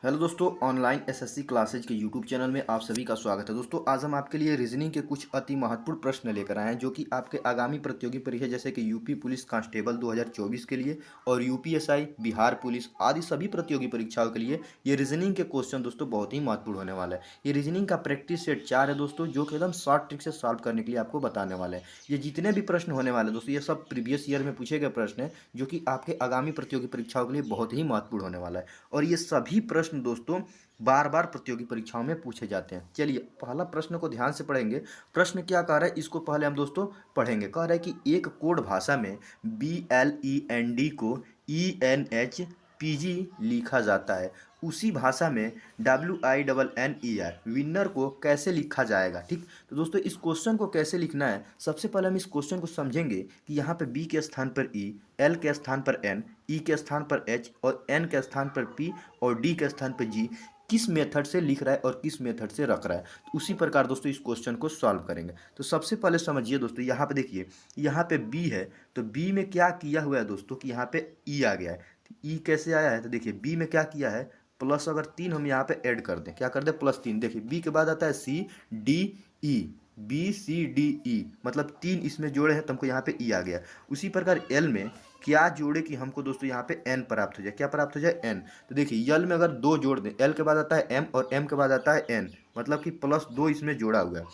Hello दोस्तों, online SSC classes के YouTube channel में आप सभी का स्वागत है। दोस्तों, आज हम आपके लिए रीजनिंग के कुछ अति महत्वपूर्ण प्रश्न लेकर आए हैं जो कि आपके आगामी प्रतियोगी परीक्षा जैसे कि यूपी पुलिस कांस्टेबल 2024 के लिए और यूपीएसआई, बिहार पुलिस आदि सभी प्रतियोगी परीक्षाओं के लिए ये रीजनिंग के क्वेश्चन दोस्तों बहुत ही महत्वपूर्ण होने वाला है। ये रीजनिंग का प्रैक्टिस सेट 4 है दोस्तों, जो कि एकदम शॉर्ट ट्रिक से सॉल्व करने के लिए आपको बताने वाले हैं। ये जितने भी प्रश्न होने वाले हैं दोस्तों, ये सब प्रीवियस ईयर में पूछे गए प्रश्न हैं जो कि आपके आगामी प्रतियोगी परीक्षाओं के लिए बहुत ही महत्वपूर्ण होने वाला है। और ये सभी प्रश्न दोस्तों बार बार प्रतियोगी परीक्षाओं में पूछे जाते हैं। चलिए पहला प्रश्न को ध्यान से पढ़ेंगे। प्रश्न क्या कह रहा है इसको पहले हम दोस्तों पढ़ेंगे। कह रहा है कि एक कोड भाषा में BLEND को ENHPG लिखा जाता है, उसी भाषा में WINNER विनर को कैसे लिखा जाएगा। ठीक, तो दोस्तों इस क्वेश्चन को कैसे लिखना है, सबसे पहले हम इस क्वेश्चन को समझेंगे कि यहाँ पे B के स्थान पर E, L के स्थान पर N, E के स्थान पर H और N के स्थान पर P और D के स्थान पर G किस मेथड से लिख रहा है और किस मेथड से रख रहा है। तो उसी प्रकार दोस्तों इस क्वेश्चन को सॉल्व करेंगे। तो सबसे पहले समझिए दोस्तों, यहाँ पे देखिए, यहाँ पे B है तो B में क्या किया हुआ है दोस्तों कि यहाँ पे E आ गया है। तो E कैसे आया है, तो देखिए B में क्या किया है, प्लस अगर 3 हम यहाँ पे ऐड कर दें, क्या कर दें +3। देखिए B के बाद आता है CDE, BCDE मतलब 3 इसमें जोड़े हैं तो हमको यहाँ पे E आ गया। उसी प्रकार L में क्या जोड़े कि हमको दोस्तों यहाँ पे N प्राप्त हो जाए, क्या प्राप्त हो जाए N। तो देखिए L में अगर 2 जोड़ दें, L के बाद आता है M और M के बाद आता है N, मतलब कि +2 इसमें जोड़ा हुआ है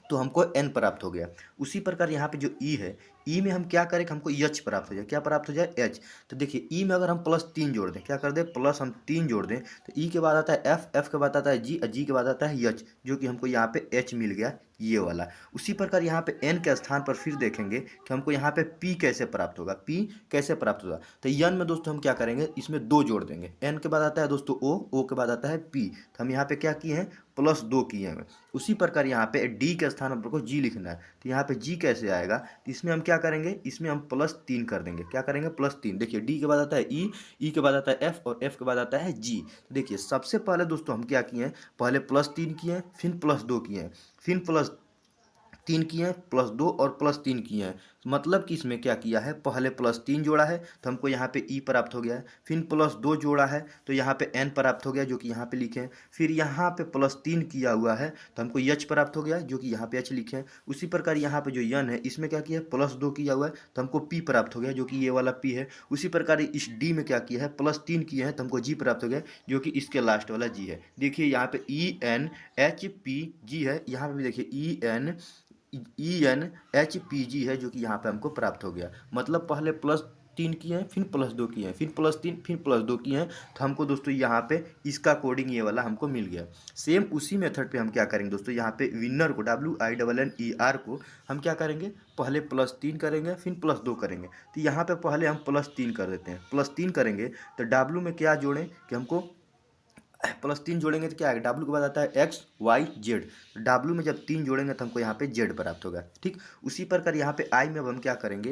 तो हमको N प्राप्त हो गया। उसी प्रकार यहाँ पे जो E है, E में हम क्या करें कि हमको H प्राप्त हो जाए, क्या प्राप्त हो जाए H। तो देखिए E में अगर हम +3 जोड़ दें, क्या कर दें प्लस हम 3 जोड़ दें तो E के बाद आता है F, F के बाद आता है G और G के बाद आता है H, जो कि हमको यहाँ पे H मिल गया ये वाला। उसी प्रकार यहाँ पे N के स्थान पर फिर देखेंगे कि हमको यहाँ पे P कैसे प्राप्त होगा, P कैसे प्राप्त होगा। तो N में दोस्तों हम क्या करेंगे, इसमें 2 जोड़ देंगे। N के बाद आता है दोस्तों O, O के बाद आता है P, तो हम यहाँ पे क्या किए हैं +2 किए हैं। उसी प्रकार यहाँ पे D के स्थान पर को G लिखना है, तो यहाँ पे G कैसे आएगा, तो इसमें हम क्या करेंगे, इसमें हम +3 कर देंगे। क्या करेंगे +3। देखिए D के बाद आता है E, E के बाद आता है F और F के बाद आता है G। तो देखिए सबसे पहले दोस्तों हम क्या किए हैं, पहले +3 किए हैं, फिर +2 किए हैं, फिर +3 किए हैं, +2 और +3 किए हैं। मतलब कि इसमें क्या किया है, पहले +3 जोड़ा है तो हमको यहाँ पे E प्राप्त हो गया है, फिर +2 जोड़ा है तो यहाँ पे N प्राप्त हो गया जो कि यहाँ पे लिखे हैं, फिर यहाँ पे +3 किया हुआ है तो हमको H प्राप्त हो गया जो कि यहाँ पे H लिखे हैं। उसी प्रकार यहाँ पे जो N है इसमें क्या किया है, +2 किया हुआ है तो हमको P प्राप्त हो गया जो कि ये वाला P है। उसी प्रकार इस D में क्या किया है, +3 किए हैं तो हमको G प्राप्त हो गया जो कि इसके लास्ट वाला G है। देखिए यहाँ पे ENHPG है, यहाँ पे भी देखिए ENHPG है जो कि यहाँ पे हमको प्राप्त हो गया। मतलब पहले +3 किए हैं, फिर +2 किए हैं, फिर +3 फिर +2 किए हैं तो हमको दोस्तों यहाँ पे इसका कोडिंग ये वाला हमको मिल गया। सेम उसी मेथड पे हम क्या करेंगे दोस्तों, यहाँ पे विनर को WINNER को हम क्या करेंगे, पहले +3 करेंगे फिर +2 करेंगे। तो यहाँ पे पहले हम +3 कर देते हैं। +3 करेंगे तो W में क्या जोड़ें कि हमको +3 जोड़ेंगे तो क्या आएगा, W के बाद आता है XYZ। W में जब 3 जोड़ेंगे तो हमको यहाँ पे Z प्राप्त होगा। ठीक, उसी प्रकार यहाँ पे I में अब हम क्या करेंगे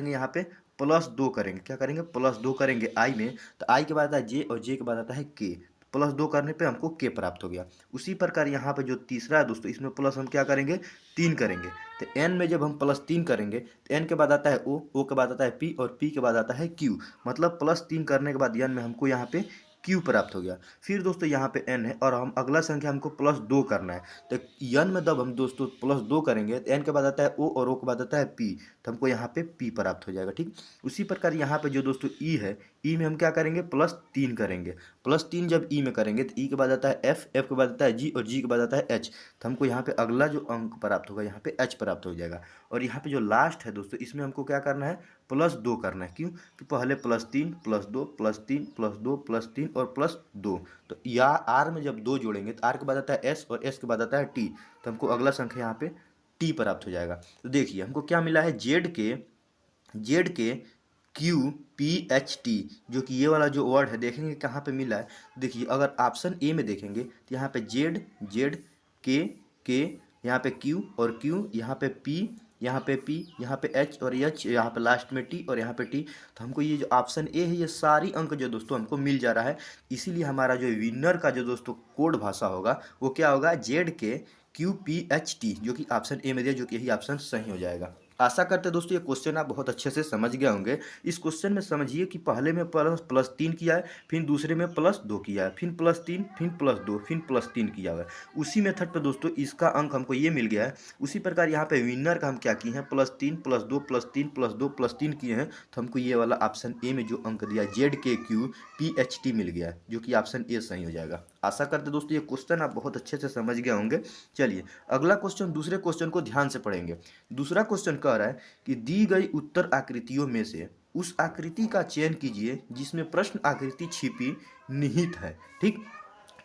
यहाँ पे +2 करेंगे। क्या करेंगे, +2 करेंगे I में, तो I के बाद आता है J और J के बाद आता है K। +2 करने पे हमको K प्राप्त हो गया। उसी प्रकार यहाँ पे जो तीसरा है दोस्तों, इसमें प्लस हम क्या करेंगे 3 करेंगे। तो N में जब हम +3 करेंगे तो N के बाद आता है O, O के बाद आता है P और P के बाद आता है Q। मतलब +3 करने के बाद N में हमको यहाँ पे Q प्राप्त हो गया। फिर दोस्तों यहाँ पे N है और हम अगला संख्या हमको +2 करना है। तो N में जब हम दोस्तों +2 करेंगे तो N के बाद आता है O और O के बाद आता है P, तो हमको यहाँ पे P प्राप्त हो जाएगा। ठीक, उसी प्रकार यहाँ पे जो दोस्तों E है, E में हम क्या करेंगे +3 करेंगे। +3 जब E में करेंगे तो E के बाद आता है F, F के बाद आता है G और G के बाद आता है H, तो हमको यहाँ पे अगला जो अंक प्राप्त होगा यहाँ पे H प्राप्त हो जाएगा। और यहाँ पे जो लास्ट है दोस्तों, इसमें हमको क्या करना है +2 करना है। क्यों, कि पहले +3 +2 +3 +2 +3 और +2। तो या R में जब 2 जोड़ेंगे तो R के बाद आता है S और S के बाद आता है T, तो हमको अगला संख्या यहाँ पे T प्राप्त हो जाएगा। तो देखिए हमको क्या मिला है, Z के QPHT, जो कि ये वाला जो वर्ड है देखेंगे कहाँ पे मिला है। देखिए अगर ऑप्शन ए में देखेंगे तो यहाँ पे Z यहाँ पे Q और Q, यहाँ पे P, यहाँ पे P, यहाँ पे H और H, यहाँ पे लास्ट में T और यहाँ पे T। तो हमको ये जो ऑप्शन ए है ये सारी अंक जो दोस्तों हमको मिल जा रहा है। इसीलिए हमारा जो विनर का जो दोस्तों कोड भाषा होगा वो क्या होगा, Z के QPHT, जो कि ऑप्शन ए में दिया, जो कि यही ऑप्शन सही हो जाएगा। आशा करते हैं दोस्तों ये क्वेश्चन आप बहुत अच्छे से समझ गए होंगे। इस क्वेश्चन में समझिए कि पहले में प्लस प्लस 3 किया है, फिर दूसरे में प्लस 2 किया है, फिर प्लस 3, फिर प्लस 2, फिर प्लस 3 किया हुआ है। उसी मेथड पे दोस्तों इसका अंक हमको ये मिल गया है। उसी प्रकार यहाँ पे विनर का हम क्या किए हैं, plus 3 plus 2 plus 3 plus 2 plus 3 किए हैं, तो हमको ये वाला ऑप्शन ए में जो अंक दिया ZKQPHT मिल गया है, जो कि ऑप्शन ए सही हो जाएगा। आशा करते हैं दोस्तों ये क्वेश्चन आप बहुत अच्छे से समझ गए होंगे। चलिए अगला क्वेश्चन, दूसरे क्वेश्चन को ध्यान से पढ़ेंगे। दूसरा क्वेश्चन कह रहा है कि दी गई उत्तर आकृतियों में से उस आकृति का चयन कीजिए जिसमें प्रश्न आकृति छिपी निहित है। ठीक,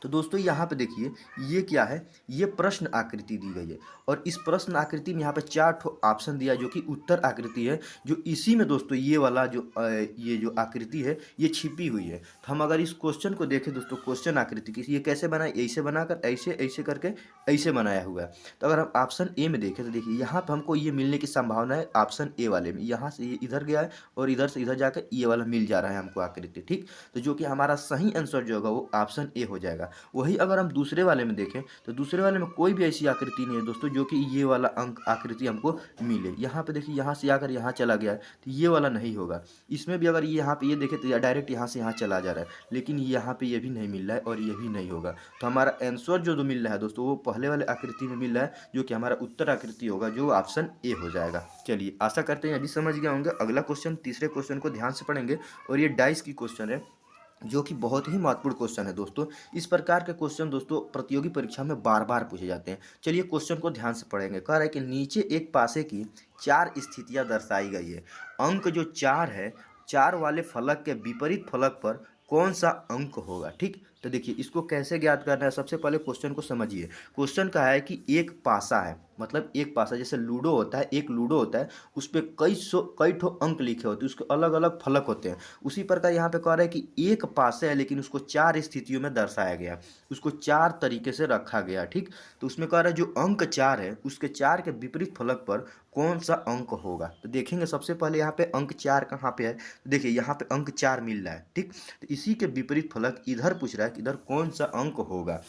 तो दोस्तों यहाँ पे देखिए ये क्या है, ये प्रश्न आकृति दी गई है और इस प्रश्न आकृति में यहाँ पे 4 ठो ऑप्शन दिया है जो कि उत्तर आकृति है। जो इसी में दोस्तों ये वाला जो ये जो आकृति है ये छिपी हुई है। तो हम अगर इस क्वेश्चन को देखें दोस्तों, क्वेश्चन आकृति की ये कैसे बनाए, ऐसे बनाकर ऐसे ऐसे करके ऐसे बनाया हुआ है। तो अगर हम ऑप्शन ए में देखें तो देखिए यहाँ पर हमको ये मिलने की संभावना है ऑप्शन ए वाले में। यहाँ से ये इधर गया है और इधर से इधर जाकर ये वाला मिल जा रहा है हमको आकृति। ठीक, तो जो कि हमारा सही आंसर जो होगा वो ऑप्शन ए हो जाएगा। वही अगर हम दूसरे वाले में देखें तो दूसरे वाले में कोई भी ऐसी आकृति नहीं है दोस्तों जो कि ये वाला अंक आकृति हमको मिले। यहाँ पे देखिए यहाँ से आकर यहाँ चला गया है तो ये वाला नहीं होगा। इसमें भी अगर ये यहाँ पे ये देखें तो डायरेक्ट यहाँ से यहाँ चला जा रहा है, लेकिन यहाँ पे ये भी नहीं मिल रहा है और ये भी नहीं होगा। तो हमारा आंसर जो मिल रहा है दोस्तों वो पहले वाले आकृति में मिल रहा है जो कि हमारा उत्तर आकृति होगा, जो ऑप्शन ए हो जाएगा। चलिए आशा करते हैं अभी समझ गए होंगे। अगला क्वेश्चन, तीसरे क्वेश्चन को ध्यान से पढ़ेंगे और ये डाइस की क्वेश्चन है जो कि बहुत ही महत्वपूर्ण क्वेश्चन है दोस्तों। इस प्रकार के क्वेश्चन दोस्तों प्रतियोगी परीक्षा में बार बार पूछे जाते हैं। चलिए क्वेश्चन को ध्यान से पढ़ेंगे। कह रहा है कि नीचे एक पासे की 4 स्थितियां दर्शाई गई है। अंक जो 4 है, 4 वाले फलक के विपरीत फलक पर कौन सा अंक होगा। ठीक, तो देखिए इसको कैसे ज्ञात करना है। सबसे पहले क्वेश्चन को समझिए। क्वेश्चन का है कि एक पासा है, मतलब एक पासा जैसे लूडो होता है, एक लूडो होता है उस पर कई ठो अंक लिखे होते हैं, उसके अलग अलग फलक होते हैं। उसी प्रकार यहाँ पे कह रहा है कि एक पासा है लेकिन उसको 4 स्थितियों में दर्शाया गया, उसको 4 तरीके से रखा गया। ठीक, तो उसमें कह रहा है जो अंक 4 है उसके 4 के विपरीत फलक पर कौन सा अंक होगा। तो देखेंगे सबसे पहले यहाँ पे अंक 4 कहाँ पे है। तो देखिए यहाँ पे अंक 4 मिल रहा है। ठीक, तो इसी के विपरीत फलक इधर पूछ रहा है कि इधर कौन सा अंक होगा।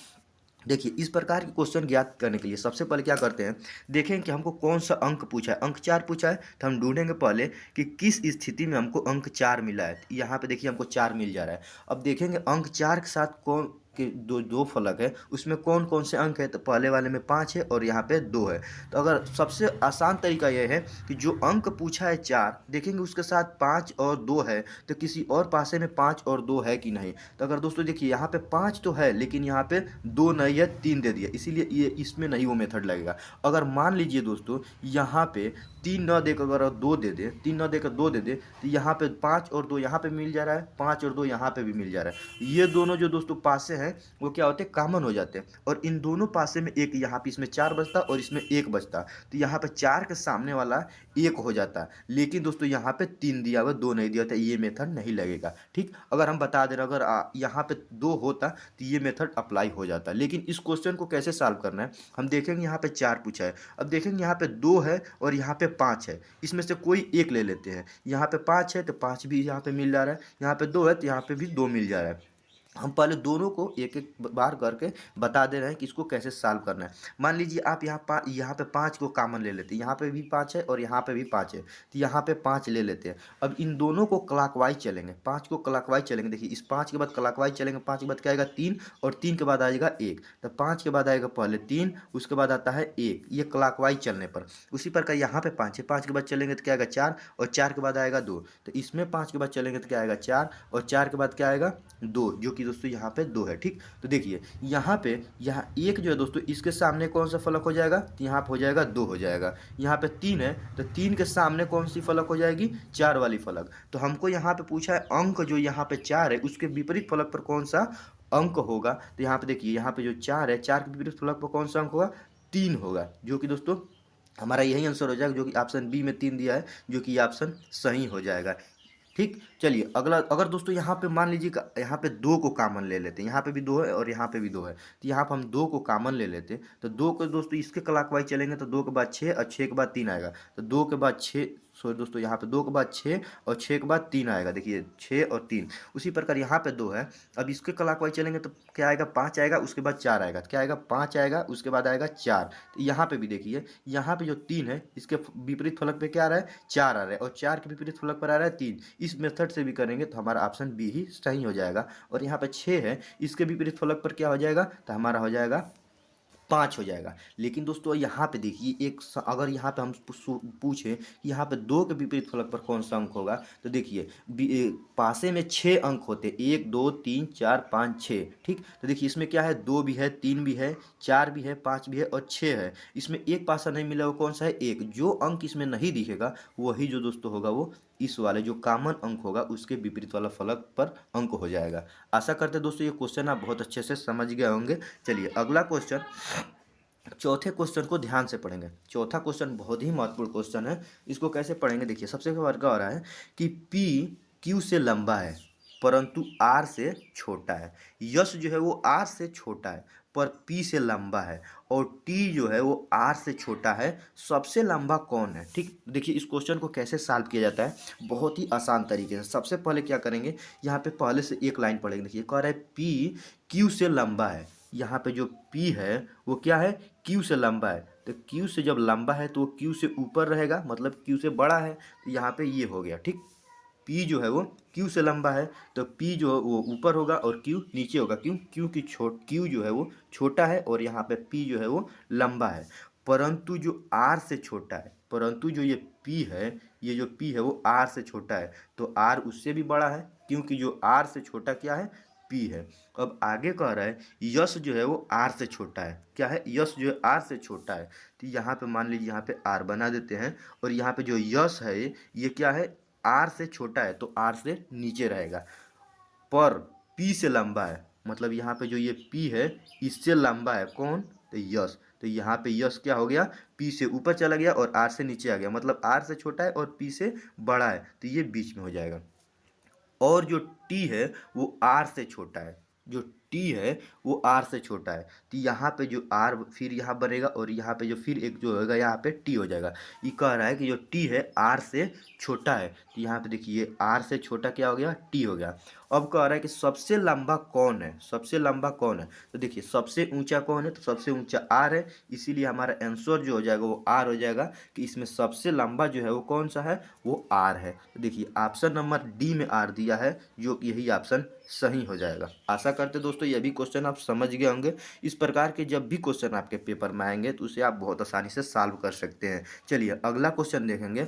देखिए इस प्रकार के क्वेश्चन ज्ञात करने के लिए सबसे पहले क्या करते हैं, देखें कि हमको कौन सा अंक पूछा है। अंक 4 पूछा है तो हम ढूंढेंगे पहले कि किस स्थिति में हमको अंक 4 मिला है। यहाँ पे देखिए हमको 4 मिल जा रहा है। अब देखेंगे अंक 4 के साथ कौन के दो फलक है, उसमें कौन कौन से अंक है। तो पहले वाले में 5 है और यहाँ पे 2 है। तो अगर सबसे आसान तरीका यह है कि जो अंक पूछा है 4, देखेंगे उसके साथ 5 और 2 है तो किसी और पासे में 5 और 2 है कि नहीं। तो अगर दोस्तों देखिए यहाँ पे 5 तो है लेकिन यहाँ पे 2 नहीं है, 3 दे दिया, इसीलिए ये इसमें नहीं वो मेथड लगेगा। अगर मान लीजिए दोस्तों यहाँ पे 3 न देकर अगर 2 दे दे, 3 न देकर 2 दे दे तो यहाँ पे 5 और 2 यहाँ पे मिल जा रहा है, 5 और 2 यहाँ पे भी मिल जा रहा है। ये दोनों जो दोस्तों पासे हैं वो क्या होते हैं, कॉमन हो जाते हैं। और इन दोनों पासे में एक, यहाँ पे इसमें 4 बचता और इसमें 1 बचता, तो यहाँ पे 4 के सामने वाला 1 हो जाता। लेकिन दोस्तों यहाँ पे 3 दिया हुआ, 2 नहीं दिया होता, ये मेथड नहीं लगेगा। ठीक, अगर हम बता दें अगर यहाँ पे 2 होता तो ये मेथड अप्लाई हो जाता। लेकिन इस क्वेश्चन को कैसे सॉल्व करना है, हम देखेंगे यहाँ पे 4 पूछा है। अब देखेंगे यहाँ पे 2 है और यहाँ पे 5 है, इसमें से कोई एक ले लेते हैं। यहाँ पे 5 है तो 5 भी यहाँ पे मिल जा रहा है, यहाँ पे 2 है तो यहाँ पे भी 2 मिल जा रहा है। हम पहले दोनों को एक एक बार करके बता दे रहे हैं कि इसको कैसे सॉल्व करना है। मान लीजिए आप यहाँ पे 5 को कॉमन ले लेते हैं, यहाँ पे भी 5 है और यहाँ पे भी 5 है, तो यहाँ पे 5 ले लेते हैं। अब इन दोनों को क्लॉकवाइज चलेंगे, 5 को क्लॉकवाइज चलेंगे। देखिए इस 5 के बाद क्लॉकवाइज चलेंगे, 5 के बाद क्या आएगा 3 और 3 के बाद आएगा 1, तो 5 के बाद आएगा पहले 3, उसके बाद आता है 1, ये क्लॉकवाइज चलने पर। उसी प्रकार यहाँ पे 5 है, 5 के बाद चलेंगे तो क्या आएगा 4 और 4 के बाद आएगा 2, तो इसमें 5 के बाद चलेंगे तो क्या आएगा 4 और 4 के बाद क्या आएगा 2, जो कि दोस्तों यहाँ पे 2 है। ठीक, तो देखिए यहाँ पे यहाँ 1 जो है दोस्तों इसके सामने कौन सा फलक हो जाएगा, तो यहाँ पे हो जाएगा 2 हो जाएगा। यहाँ पे 3 है तो 3 के सामने कौन सी फलक हो जाएगी, 4 वाली फलक। तो हमको यहाँ पे पूछा है अंक जो यहाँ पे 4 है उसके विपरीत फलक पर कौन सा अंक होगा। तो यहाँ पे देखिए यहाँ पे जो 4 है, 4 के विपरीत फलक पर कौन सा अंक होगा, 3 होगा, जो कि दोस्तों हमारा यही आंसर हो जाएगा, जो कि ऑप्शन बी में 3 दिया है, जो कि ऑप्शन सही हो जाएगा। ठीक, चलिए अगला, अगर दोस्तों यहाँ पे मान लीजिए यहाँ पे 2 को कॉमन ले लेते हैं, यहाँ पे भी 2 है और यहाँ पे भी 2 है, तो यहाँ पे हम 2 को कॉमन ले लेते हैं। तो 2 को दोस्तों इसके क्लॉकवाइज चलेंगे तो 2 के बाद 6 और 6 के बाद 3 आएगा, तो 2 के बाद 6 सॉरी दोस्तों, यहाँ पे 2 के बाद 6 और 6 के बाद 3 आएगा। देखिए 6 और 3। उसी प्रकार यहाँ पे 2 है। अब इसके क्लॉकवाइज चलेंगे तो क्या आएगा, 5 आएगा, उसके बाद 4 आएगा। तो क्या आएगा, 5 आएगा, उसके बाद आएगा 4। तो यहाँ पे भी देखिए, यहाँ पे जो 3 है इसके विपरीत फलक पे क्या आ रहा है, 4 आ रहा है, और 4 के विपरीत फलक पर आ रहा है 3। इस मेथड से भी करेंगे तो हमारा ऑप्शन बी ही सही हो जाएगा। और यहाँ पे 6 है, इसके विपरीत फलक पर क्या हो जाएगा, तो हमारा हो जाएगा 5 हो जाएगा। लेकिन दोस्तों यहाँ पे देखिए, अगर यहाँ पे हम पूछें कि यहाँ पे 2 के विपरीत फलक पर कौन सा अंक होगा, तो देखिए पासे में 6 अंक होते हैं, 1 2 3 4 5 6। ठीक, तो देखिए इसमें क्या है, 2 भी है, 3 भी है, 4 भी है, 5 भी है और 6 है। इसमें एक पासा नहीं मिला, वो कौन सा है, 1। जो अंक इसमें नहीं दिखेगा वही जो दोस्तों होगा वो इस वाले जो कॉमन अंक होगा उसके विपरीत वाला फलक पर अंक हो जाएगा। आशा करते हैं दोस्तों ये क्वेश्चन आप बहुत अच्छे से समझ गए होंगे। चलिए अगला क्वेश्चन, चौथे क्वेश्चन को ध्यान से पढ़ेंगे। चौथा क्वेश्चन बहुत ही महत्वपूर्ण क्वेश्चन है। इसको कैसे पढ़ेंगे, देखिए सबसे पहले क्या हो रहा है कि P Q से लंबा है परंतु R से छोटा है। यश जो है वो R से छोटा है पर P से लंबा है, और T जो है वो R से छोटा है। सबसे लंबा कौन है। ठीक, देखिए इस क्वेश्चन को कैसे सॉल्व किया जाता है, बहुत ही आसान तरीके से। सबसे पहले क्या करेंगे, यहाँ पे पहले से एक लाइन पढ़ेंगे। देखिए कह रहा है P Q से लंबा है। यहाँ पे जो P है वो क्या है, Q से लंबा है। तो Q से जब लंबा है तो वो Q से ऊपर रहेगा, मतलब Q से बड़ा है। तो यहाँ पे ये हो गया। ठीक, P जो है वो Q से लंबा है तो P जो है वो ऊपर होगा और Q नीचे होगा। क्यों, क्योंकि Q जो है वो छोटा है और यहाँ पे P जो है वो लंबा है। परंतु जो R से छोटा है, परंतु जो ये P है, ये जो P है वो R से छोटा है, तो R उससे भी बड़ा है, क्योंकि जो R से छोटा क्या है, P है। अब आगे कह रहा है यश जो है वो R से छोटा है। क्या है, यश जो है R से छोटा है। तो यहाँ पे मान लीजिए यहाँ पे R बना देते हैं, और यहाँ पे जो यश है ये क्या है, R से छोटा है तो R से नीचे रहेगा, पर P से लंबा है। मतलब यहाँ पे जो ये P है इससे लंबा है कौन, तो यश। तो यहाँ पे यश क्या हो गया, P से ऊपर चला गया और R से नीचे आ गया, मतलब R से छोटा है और P से बड़ा है, तो ये बीच में हो जाएगा। और जो T है वो R से छोटा है, जो T है वो R से छोटा है। तो यहाँ पे जो R फिर यहाँ बनेगा, और यहाँ पे जो फिर एक जो होगा यहाँ पे T हो जाएगा। ये कह रहा है कि जो T है R से छोटा है। तो यहाँ पे देखिए R से छोटा क्या हो गया, T हो गया। अब कह रहा है कि सबसे लंबा कौन है, सबसे लंबा कौन है। तो देखिए सबसे ऊंचा कौन है, तो सबसे ऊंचा R है, इसीलिए हमारा आंसर जो हो जाएगा वो R हो जाएगा। कि इसमें सबसे लंबा जो है वो कौन सा है, वो R है। तो देखिए ऑप्शन नंबर डी में R दिया है, जो कि यही ऑप्शन सही हो जाएगा। आशा करते दोस्तों ये भी क्वेश्चन आप समझ गए होंगे। इस प्रकार के जब भी क्वेश्चन आपके पेपर में आएंगे तो उसे आप बहुत आसानी से सॉल्व कर सकते हैं। चलिए अगला क्वेश्चन देखेंगे।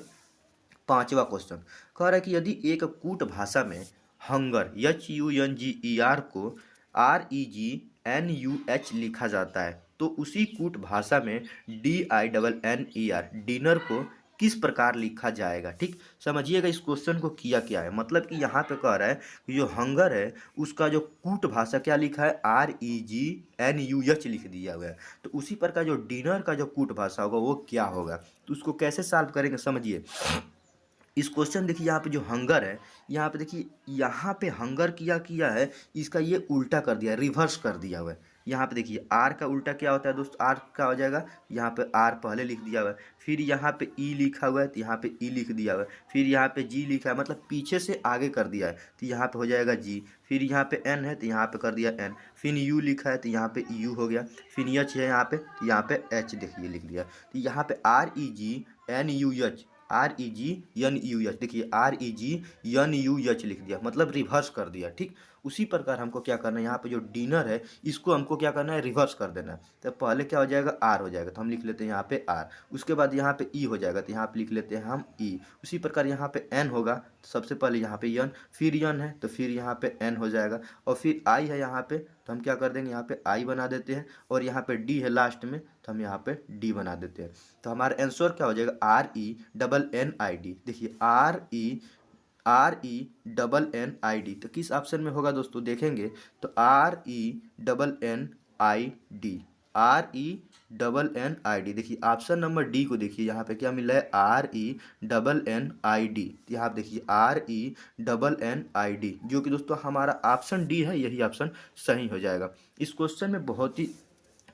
पांचवा क्वेश्चन कह रहा है कि यदि एक कूट भाषा में हंगर HUNGER को REGNUH लिखा जाता है, तो उसी कूट भाषा में DINNER डिनर को किस प्रकार लिखा जाएगा। ठीक, समझिएगा इस क्वेश्चन को किया क्या है। मतलब कि यहाँ पे कह रहा है कि जो हंगर है उसका जो कूट भाषा क्या लिखा है, REGNUH लिख दिया हुआ है। तो उसी प्रकार जो डिनर का जो कूट भाषा होगा वो क्या होगा, तो उसको कैसे सॉल्व करेंगे समझिए। इस क्वेश्चन देखिए, यहाँ पे जो हंगर है, यहाँ पे देखिए, यहाँ पे हंगर किया किया है, इसका ये उल्टा कर दिया है, रिवर्स कर दिया हुआ है। यहाँ पे देखिए आर का उल्टा क्या होता है दोस्त, आर का हो जाएगा, यहाँ पे आर पहले लिख दिया हुआ है, फिर यहाँ पे ई लिखा हुआ है तो यहाँ पे ई लिख दिया हुआ है, फिर यहाँ पे जी लिखा है, मतलब पीछे से आगे कर दिया है, तो यहाँ पे हो जाएगा जी। फिर यहाँ पे एन है तो यहाँ पे कर दिया एन, फिर यू लिखा है तो यहाँ पे यू हो गया, फिर एच है यहाँ पे तो यहाँ पे एच देखिए लिख दिया। तो यहाँ पे REGNUH, REGNUH, देखिए REGNUH लिख दिया, मतलब रिवर्स कर दिया। ठीक, उसी प्रकार हमको क्या करना है, यहाँ पे जो डिनर है इसको हमको क्या करना है, रिवर्स कर देना है। तो पहले क्या हो जाएगा, आर हो जाएगा, तो हम लिख लेते हैं यहाँ पे आर। उसके बाद यहाँ पे ई हो जाएगा तो यहाँ पे लिख लेते हैं हम ई। उसी प्रकार यहाँ पे एन होगा, तो सबसे पहले यहाँ पे यन, फिर यन है तो फिर यहाँ पे एन हो जाएगा, और फिर आई है यहाँ पे तो हम क्या कर देंगे, यहाँ पे आई बना देते हैं, और यहाँ पे डी है लास्ट में तो हम यहाँ पे डी बना देते हैं। तो हमारा आंसर क्या हो जाएगा, RENNID। देखिए RENNID, तो किस ऑप्शन में होगा दोस्तों, देखेंगे तो RENNID। देखिए ऑप्शन नंबर डी को देखिए, यहाँ पे क्या मिला है, RENNID। यहाँ पे देखिए RENNID, जो कि दोस्तों हमारा ऑप्शन डी है, यही ऑप्शन सही हो जाएगा। इस क्वेश्चन में बहुत ही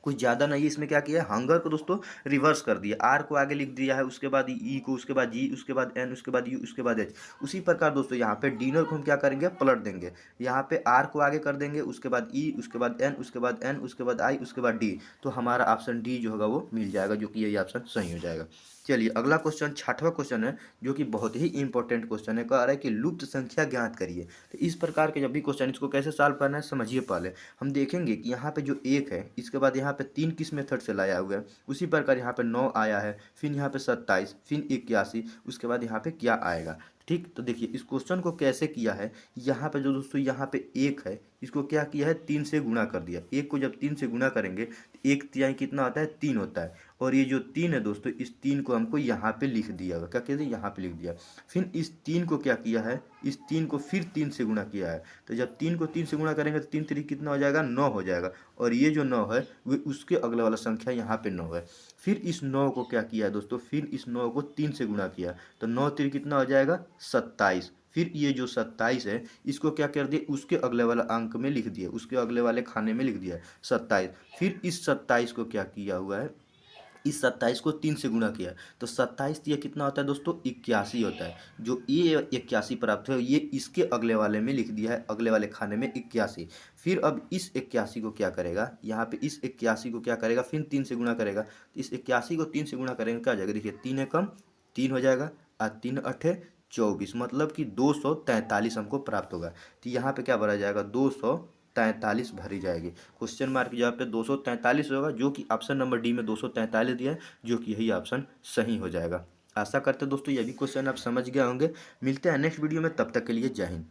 कुछ ज़्यादा नहीं है। इसमें क्या किया है, हंगर को दोस्तों रिवर्स कर दिया, आर को आगे लिख दिया है, उसके बाद ई को, उसके बाद जी, उसके बाद एन, उसके बाद यू, उसके बाद एच। उसी प्रकार दोस्तों यहाँ पे डिनर को हम क्या करेंगे, पलट देंगे। यहाँ पे आर को आगे कर देंगे, उसके बाद ई, उसके बाद एन, उसके बाद एन, उसके बाद आई, उसके बाद डी। तो हमारा ऑप्शन डी जो होगा वो मिल जाएगा, जो कि यही ऑप्शन सही हो जाएगा। चलिए अगला क्वेश्चन, छठवां क्वेश्चन है, जो कि बहुत ही इंपॉर्टेंट क्वेश्चन है। कह रहा है कि लुप्त संख्या ज्ञात करिए। तो इस प्रकार के जब भी क्वेश्चन, इसको कैसे सॉल्व करना है समझिए। पहले हम देखेंगे कि यहाँ पे जो एक है, इसके बाद यहाँ पे 3 किस मेथड से लाया हुआ है। उसी प्रकार यहाँ पे 9 आया है, फिर यहाँ पे 27, फिर 81, उसके बाद यहाँ पे क्या आएगा। ठीक, तो देखिए इस क्वेश्चन को कैसे किया है। यहाँ पे जो दोस्तों यहाँ पे एक है, इसको क्या किया है, 3 से गुणा कर दिया। एक को जब 3 से गुणा करेंगे तो 1/3 कितना आता है, 3 होता है। और ये जो 3 है दोस्तों, इस 3 को हमको यहाँ पे लिख दिया होगा। क्या कहते हैं, यहाँ पे लिख दिया। फिर इस 3 को क्या किया है, इस 3 को फिर 3 से गुणा किया है। तो जब 3 को 3 से गुणा करेंगे तो 3 3 कितना हो जाएगा, 9 हो जाएगा। और ये जो 9 है वो उसके अगले वाला संख्या यहाँ पे 9 है। फिर इस 9 को क्या किया है दोस्तों, फिर इस 9 को 3 से गुणा किया, तो 9 3 कितना हो जाएगा, 27। फिर ये जो 27 है, इसको क्या कर दिया, उसके अगले वाला अंक में लिख दिया, उसके अगले वाले खाने में लिख दिया 27। फिर इस 27 को क्या किया हुआ है, इस 27 को 3 से गुणा किया, तो 27 ये कितना होता है दोस्तों, 81 होता है। जो ये 81 प्राप्त है, ये इसके अगले वाले में लिख दिया है, अगले वाले खाने में 81। फिर अब इस 81 को क्या करेगा, यहाँ पे इस 81 को क्या करेगा, फिर 3 से गुणा करेगा। तो इस 81 को 3 से गुणा करेंगे क्या हो जाएगा, देखिए 3 है कम 3 हो जाएगा, और 3 8 24, मतलब कि 243 हमको प्राप्त होगा। तो यहाँ पे क्या भरा जाएगा, 243 भरी जाएगी। क्वेश्चन मार्क की जगह पे 243 होगा, जो कि ऑप्शन नंबर डी में 243 दिया है, जो कि यही ऑप्शन सही हो जाएगा। आशा करते हैं दोस्तों ये भी क्वेश्चन आप समझ गए होंगे। मिलते हैं नेक्स्ट वीडियो में, तब तक के लिए जय हिंद।